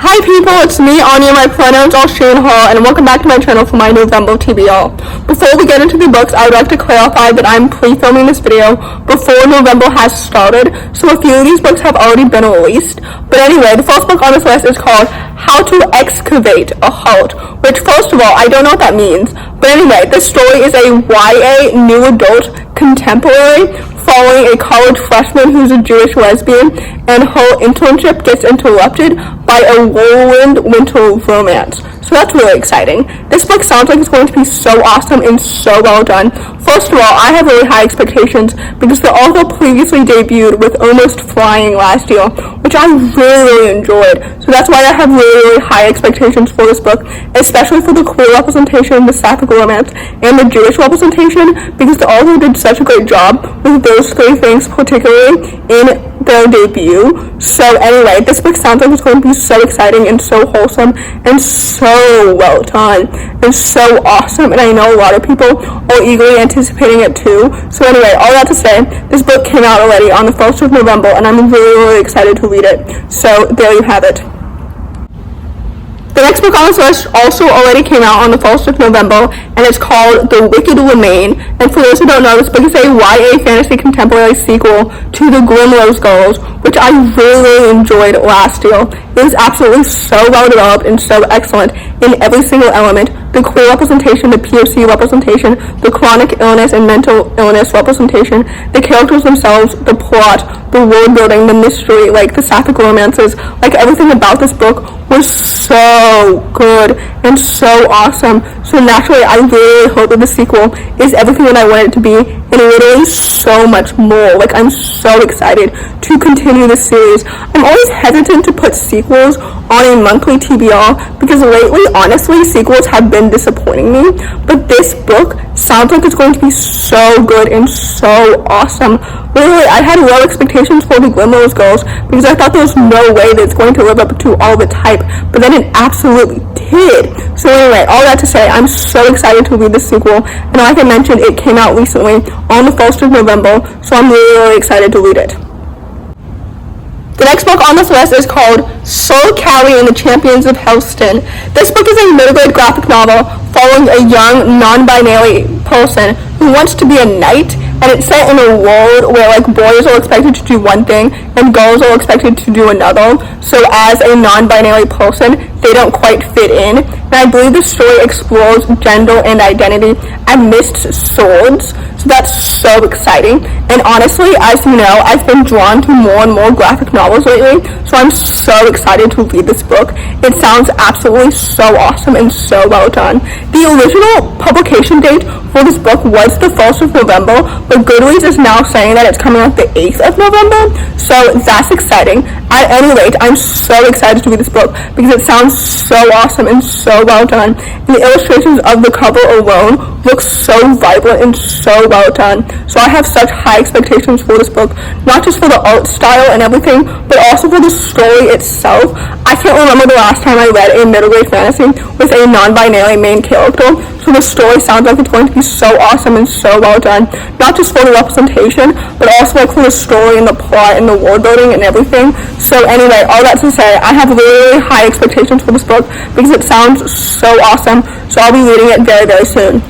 Hi people, it's me, Anja, my pronouns are Shea and Hall, and welcome back to my channel for my November TBR. Before we get into the books, I would like to clarify that I'm pre-filming this video before November has started, so a few of these books have already been released. But anyway, the first book on this list is called How to Excavate a Halt, which first of all, I don't know what that means. But anyway, this story is a YA new adult contemporary following a college freshman who's a Jewish lesbian, and her internship gets interrupted by a whirlwind winter romance. So that's really exciting. This book sounds like it's going to be so awesome and so well done. First of all, I have really high expectations because the author previously debuted with Almost Flying last year, which I really enjoyed. So that's why I have really high expectations for this book, especially for the queer representation, the sapphic romance, and the Jewish representation, because the author did such a great job with those three things, particularly in their debut. So anyway, this book sounds like it's going to be so exciting and so wholesome and so well done and so awesome, and I know a lot of people are eagerly anticipating it too. So anyway, all that to say, this book came out already on the 1st of November, and I'm really excited to read it. So there you have it. The next book on this list also already came out on the 1st of November, and it's called The Wicked Remain. And for those who don't know, this book is a YA fantasy contemporary sequel to the Grimrose girls, which I really enjoyed last year. It was absolutely so well developed and so excellent in every single element. The queer representation, the POC representation, the chronic illness and mental illness representation, the characters themselves, the plot, the world building, the mystery, like the sapphic romances, like everything about this book was so good and so awesome. So naturally, I really hope that the sequel is everything that I want it to be, and literally so much more. Like, I'm so excited to continue this series. I'm always hesitant to put sequels on a monthly TBR because lately, honestly, sequels have been disappointing me. But this book sounds like it's going to be so good and so awesome. Literally, I had low expectations for the Grimrose girls because I thought there was no way that it's going to live up to all the hype, but then it absolutely did. So anyway, all that to say, I'm so excited to read the sequel, and like I mentioned, it came out recently on the 1st of November, so I'm really excited to read it. The next book on this list is called Sir Callie and the Champions of Helston. This book is a middle grade graphic novel following a young, non-binary person who wants to be a knight, and it's set in a world where like boys are expected to do one thing and girls are expected to do another. So as a non-binary person, they don't quite fit in. And I believe the story explores gender and identity amidst swords. So that's so exciting. And honestly, as you know, I've been drawn to more and more graphic novels lately, so I'm so excited to read this book. It sounds absolutely so awesome and so well done. The original publication date for this book was the 1st of November, but Goodreads is now saying that it's coming out the 8th of November, so that's exciting. At any rate, I'm so excited to read this book because it sounds so awesome and so well done. And the illustrations of the cover alone look so vibrant and so well done. So I have such high expectations for this book, not just for the art style and everything, but also for the story itself. I can't remember the last time I read a middle grade fantasy with a non-binary main character, so the story sounds like it's going to be so awesome and so well done, not just for the representation, but also like for the story and the plot and the world building and everything. So anyway, all that to say, I have really high expectations for this book because it sounds so awesome, so I'll be reading it very, very soon.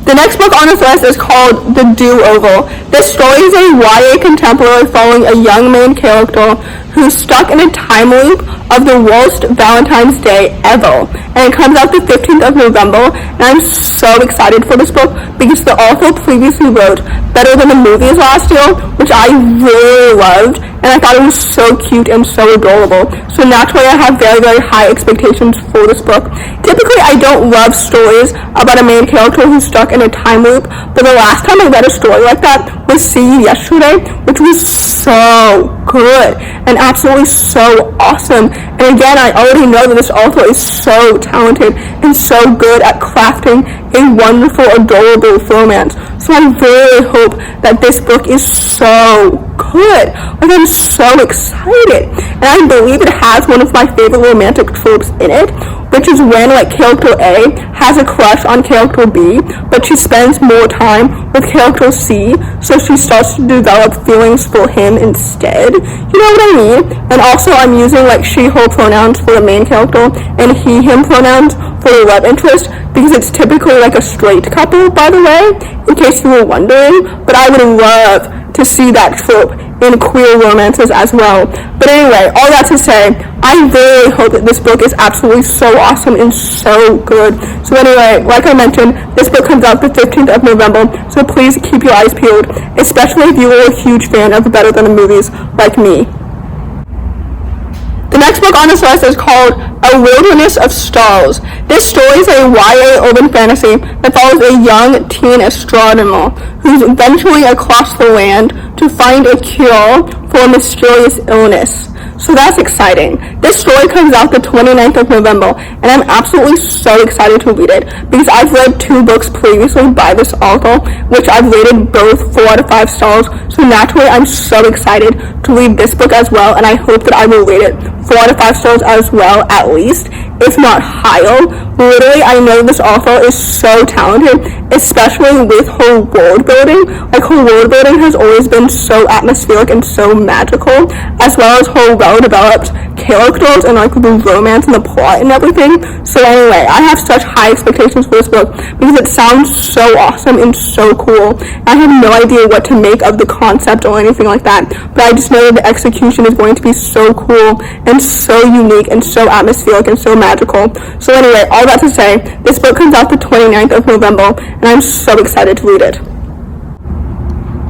The next book on this list is called The Do-Over. This story is a YA contemporary following a young main character who's stuck in a time loop of the worst Valentine's Day ever. And it comes out the 15th of November, and I'm so excited for this book because the author previously wrote Better Than the Movies last year, which I really loved, and I thought it was so cute and so adorable. So naturally, I have very, very high expectations for this book. Typically, I don't love stories about a main character who's stuck in a time loop, but the last time I read a story like that was See You Yesterday, which was so good and absolutely so awesome. And again, I already know that this author is so talented and so good at crafting a wonderful, adorable romance. So I really hope that this book is so good. good. Like, I'm so excited. And I believe it has one of my favorite romantic tropes in it, which is when, like, character A has a crush on character B, but she spends more time with character C, so she starts to develop feelings for him instead. You know what I mean? And also, I'm using, like, she, her pronouns for the main character, and he, him pronouns for the love interest, because it's typically, like, a straight couple, by the way, in case you were wondering. But I would love to see that trope in queer romances as well. But anyway, all that to say, I really hope that this book is absolutely so awesome and so good. So anyway, like I mentioned, this book comes out the 15th of November, so please keep your eyes peeled, especially if you are a huge fan of the Better Than the Movies like me. The next book on this list is called A Wilderness of Stars. This story is a YA urban fantasy that follows a young teen astronomer who's venturing across the land to find a cure for a mysterious illness. So that's exciting. This story comes out the 29th of November, and I'm absolutely so excited to read it because I've read 2 books previously by this author, which I've rated both 4 out of 5 stars. So naturally, I'm so excited to read this book as well, and I hope that I will rate it 4 out of 5 stars as well, at least, if not higher. Literally, I know this author is so talented, especially with her world building. Like, her world building has always been so atmospheric and so magical, as well as her well-developed characters and, like, the romance and the plot and everything. So anyway, I have such high expectations for this book because it sounds so awesome and so cool. I have no idea what to make of the concept or anything like that, but I just know that the execution is going to be so cool and so unique and so atmospheric and so magical. So anyway, all that to say, this book comes out the 29th of November, and I'm so excited to read it.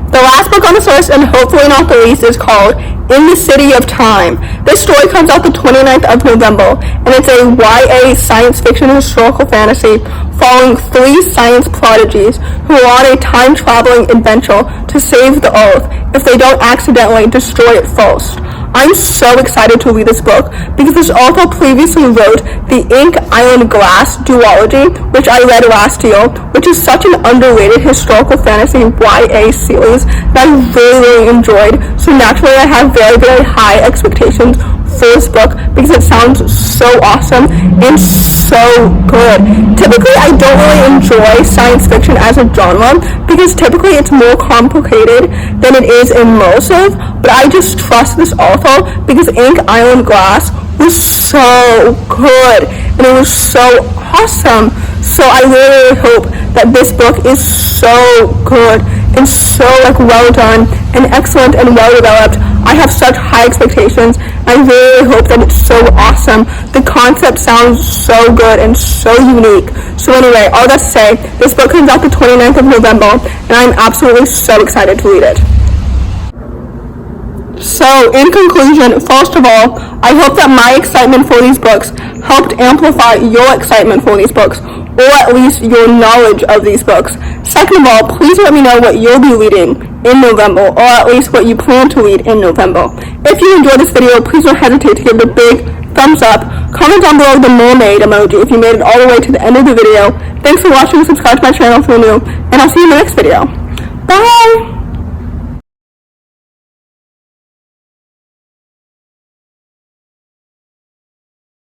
The last book on this list, and hopefully not the least, is called In the City of Time. This story comes out the 29th of November, and it's a YA science fiction historical fantasy following 3 science prodigies who are on a time-traveling adventure to save the Earth if they don't accidentally destroy it first. I'm so excited to read this book because this author previously wrote the Ink, Iron, Glass duology, which I read last year, which is such an underrated historical fantasy YA series that I really enjoyed. So naturally, I have very, very high expectations for this book because it sounds so awesome and so good. Typically, I don't really enjoy science fiction as a genre because typically it's more complicated than it is immersive, but I just trust this author because Ink, Iron, Glass was so good and it was so awesome. So I really hope that this book is so good and so, like, well done and excellent and well developed. I have such high expectations. I really hope that it's so awesome. The concept sounds so good and so unique. So anyway, all that to say, this book comes out the 29th of November, and I'm absolutely so excited to read it. So, in conclusion, first of all, I hope that my excitement for these books helped amplify your excitement for these books, or at least your knowledge of these books. Second of all, please let me know what you'll be reading in November, or at least what you plan to read in November. If you enjoyed this video, please don't hesitate to give it a big thumbs up. Comment down below the mermaid emoji if you made it all the way to the end of the video. Thanks for watching, subscribe to my channel if you're new, and I'll see you in the next video. Bye!